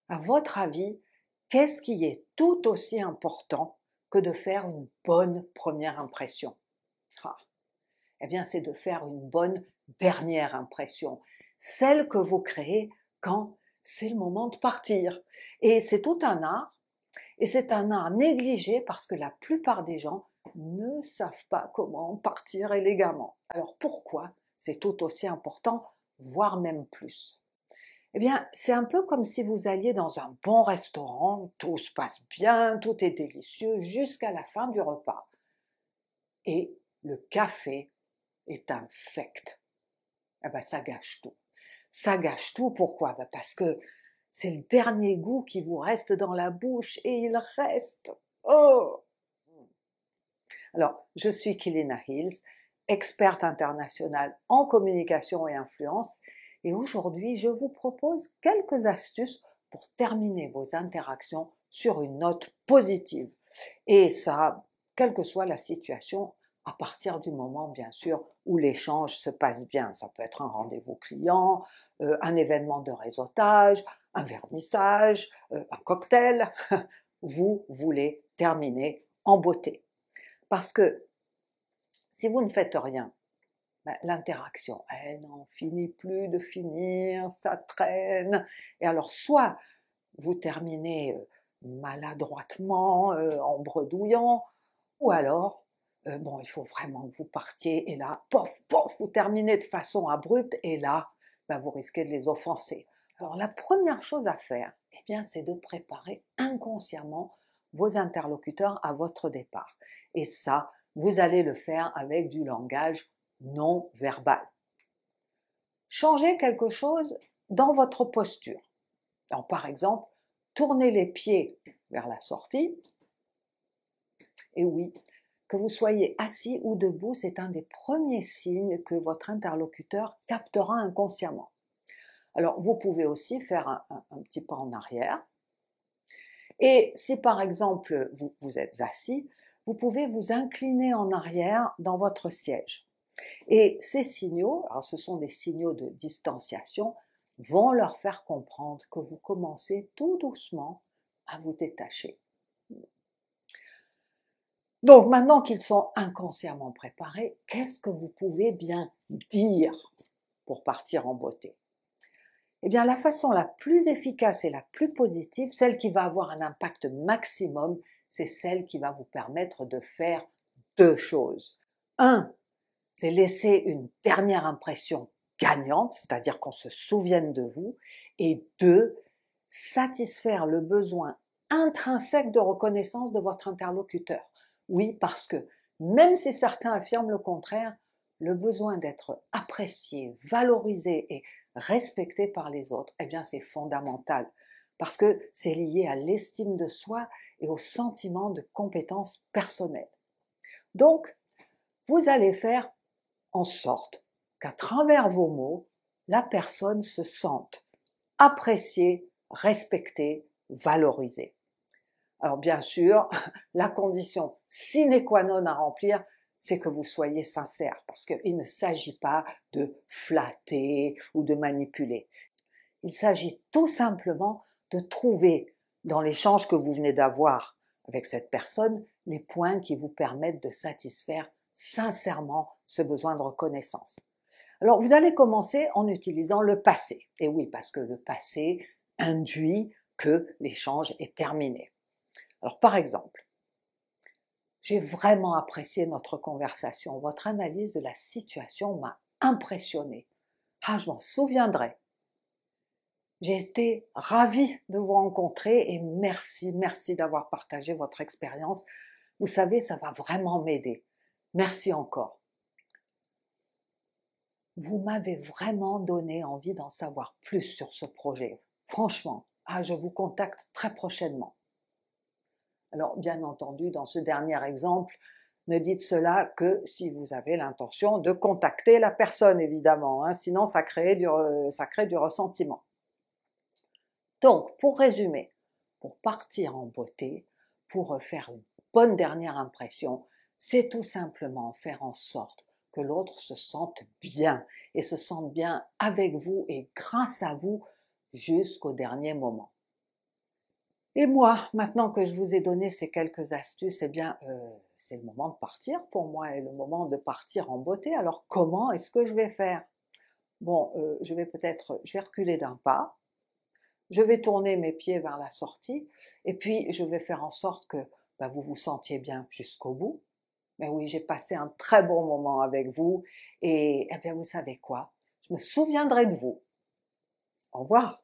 À votre avis, qu'est-ce qui est tout aussi important que de faire une bonne première impression? Ah, eh bien, c'est de faire une bonne dernière impression, celle que vous créez quand c'est le moment de partir. Et c'est tout un art, et c'est un art négligé parce que la plupart des gens ne savent pas comment partir élégamment. Alors pourquoi c'est tout aussi important, voire même plus? Eh bien, c'est un peu comme si vous alliez dans un bon restaurant, tout se passe bien, tout est délicieux jusqu'à la fin du repas. Et le café est infect. Eh ben, ça gâche tout. Ça gâche tout, pourquoi? Ben, parce que c'est le dernier goût qui vous reste dans la bouche et il reste. Oh! Alors, je suis Kilina Hills, experte internationale en communication et influence, et aujourd'hui, je vous propose quelques astuces pour terminer vos interactions sur une note positive. Et ça, quelle que soit la situation, à partir du moment, bien sûr, où l'échange se passe bien. Ça peut être un rendez-vous client, un événement de réseautage, un vernissage, un cocktail. Vous voulez terminer en beauté. Parce que si vous ne faites rien, ben, l'interaction, elle n'en finit plus de finir, ça traîne. Et alors, soit vous terminez maladroitement, en bredouillant, ou alors, bon, il faut vraiment que vous partiez, et là, pof, pof, vous terminez de façon abrupte, et là, ben, vous risquez de les offenser. Alors, la première chose à faire, eh bien, c'est de préparer inconsciemment vos interlocuteurs à votre départ. Et ça, vous allez le faire avec du langage non verbal. Changez quelque chose dans votre posture. Alors, par exemple, tournez les pieds vers la sortie. Et oui, que vous soyez assis ou debout, c'est un des premiers signes que votre interlocuteur captera inconsciemment. Alors, vous pouvez aussi faire un petit pas en arrière. Et si par exemple vous êtes assis, vous pouvez vous incliner en arrière dans votre siège. Et ces signaux, alors ce sont des signaux de distanciation, vont leur faire comprendre que vous commencez tout doucement à vous détacher. Donc maintenant qu'ils sont inconsciemment préparés, qu'est-ce que vous pouvez bien dire pour partir en beauté? Eh bien, la façon la plus efficace et la plus positive, celle qui va avoir un impact maximum, c'est celle qui va vous permettre de faire deux choses. Un, c'est laisser une dernière impression gagnante, c'est-à-dire qu'on se souvienne de vous. Et deux, satisfaire le besoin intrinsèque de reconnaissance de votre interlocuteur. Oui, parce que même si certains affirment le contraire, le besoin d'être apprécié, valorisé et respecté par les autres, eh bien c'est fondamental, parce que c'est lié à l'estime de soi et au sentiment de compétence personnelle. Donc, vous allez faire en sorte qu'à travers vos mots, la personne se sente appréciée, respectée, valorisée. Alors bien sûr, la condition sine qua non à remplir, c'est que vous soyez sincère, parce qu'il ne s'agit pas de flatter ou de manipuler. Il s'agit tout simplement de trouver dans l'échange que vous venez d'avoir avec cette personne les points qui vous permettent de satisfaire sincèrement ce besoin de reconnaissance. Alors vous allez commencer en utilisant le passé. Et oui, parce que le passé induit que l'échange est terminé. Alors par exemple, j'ai vraiment apprécié notre conversation. Votre analyse de la situation m'a impressionné. Ah, je m'en souviendrai. J'ai été ravie de vous rencontrer et merci d'avoir partagé votre expérience. Vous savez, ça va vraiment m'aider. Merci encore. Vous m'avez vraiment donné envie d'en savoir plus sur ce projet. Franchement, je vous contacte très prochainement. Alors, bien entendu, dans ce dernier exemple, ne dites cela que si vous avez l'intention de contacter la personne, évidemment, hein, sinon ça crée du ressentiment. Donc, pour résumer, pour partir en beauté, pour faire une bonne dernière impression, c'est tout simplement faire en sorte que l'autre se sente bien et se sente bien avec vous et grâce à vous jusqu'au dernier moment. Et moi, maintenant que je vous ai donné ces quelques astuces, eh bien, c'est le moment de partir pour moi et le moment de partir en beauté. Alors, comment est-ce que je vais faire? Bon, je vais reculer d'un pas, je vais tourner mes pieds vers la sortie, et puis je vais faire en sorte que vous vous sentiez bien jusqu'au bout. Mais oui, j'ai passé un très bon moment avec vous, et eh bien, vous savez quoi? Je me souviendrai de vous. Au revoir.